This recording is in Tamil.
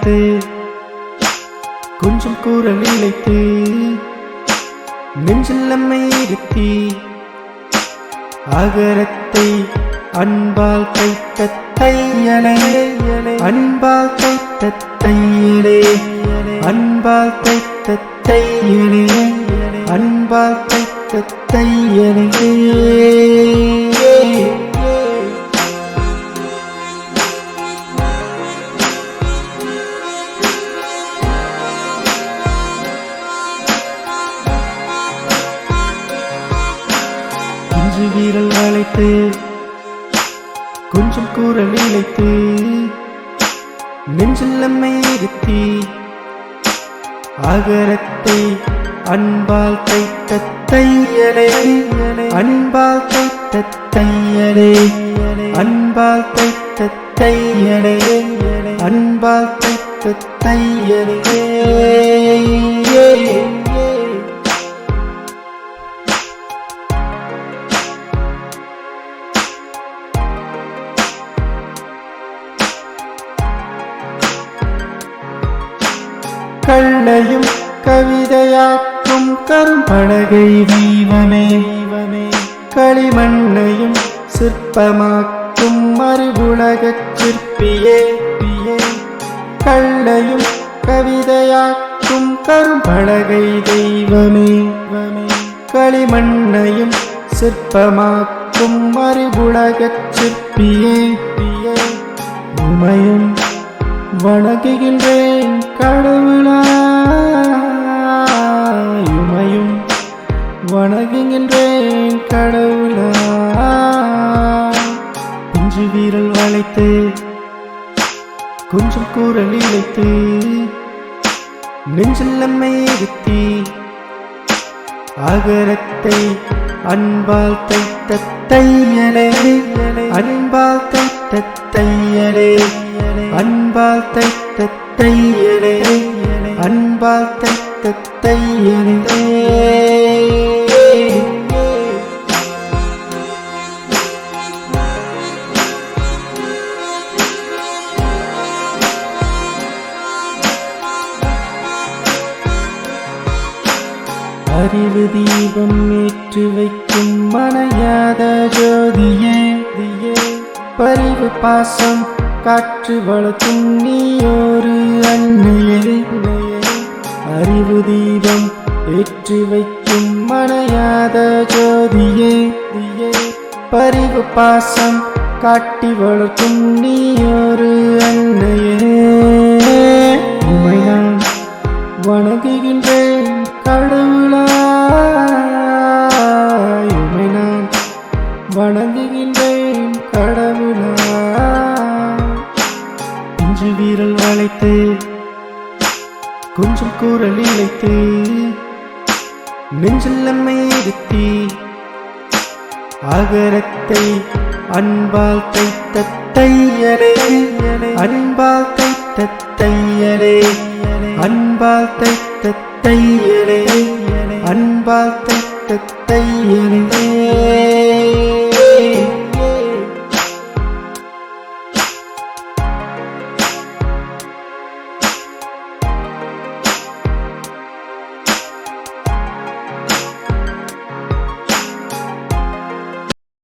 அழைத்து கொஞ்சம் கூறல் இழைத்து நெஞ்சில் நம்மை இருத்தி அகரத்தை அன்பால் கைத்த தையலே அன்பால் கைத்த தையலே அன்பால் கைத்த தையலே அன்பால் கைத்த தையலே கொஞ்சம் வீரல் அழைத்து கொஞ்சம் கூறல் இழைத்து நெஞ்சில் நம்மை இருத்தி அகரத்தை அன்பால் கைத்த தையலே அன்பால் கைத்த தையலே அன்பால் கைத்த தையலே அன்பால் கைத்த தையலே கள்ளையும் கவிதையாக்கும் கரும்பலகை தீபமே களிமண்ணையும் சிற்பமாக்கும் மறுபுலகச் சிற்பியே கள்ளையும் கவிதையாக்கும் கரும்பலகை தெய்வமே களிமண்ணையும் சிற்பமாக்கும் மறுபுலகச் சிற்பியே உமையும் வணங்குகின்றேன் கடவுளாய் உமையும் வணங்குகின்றேன் கடவுளாய் கொஞ்சம் வீரல் வளைத்து கொஞ்சம் கூறல் இழைத்து நெஞ்சில் நம்மை இருத்தி அகரத்தை அன்பால் தைத்த தையலே அன்பால் தைத்த தையலே அன்பால் தைத்த தையலே அன்பால் தைத்த தையலே அறிவு தீபம் ஏற்று வைக்கும் மனையாத ஜோதியே பரிவு பாசம் காற்று வளர்க்கும் நீ ஒரு அன்னையே அறிவு தீபம் ஏற்றி வைக்கும் மனையாத ஜோதியே பரிவு பாசம் காட்டி வளர்க்கும் நீ ஒரு அன்னையே உம்மை நான் வணங்குகின்றேன் கடவுளாய் உம்மை நான் வணங்குகின்றேன் கடவுளாய் கொஞ்சம் வீரல் வளைத்து கொஞ்சம் கூறல் இழைத்து நெஞ்சில் நம்மை இருத்தி அகரத்தை அன்பால் கைத்த தையலே அன்பால் கைத்த தையலே அன்பால் கைத்த தையலே அன்பால் கைத்த தையலே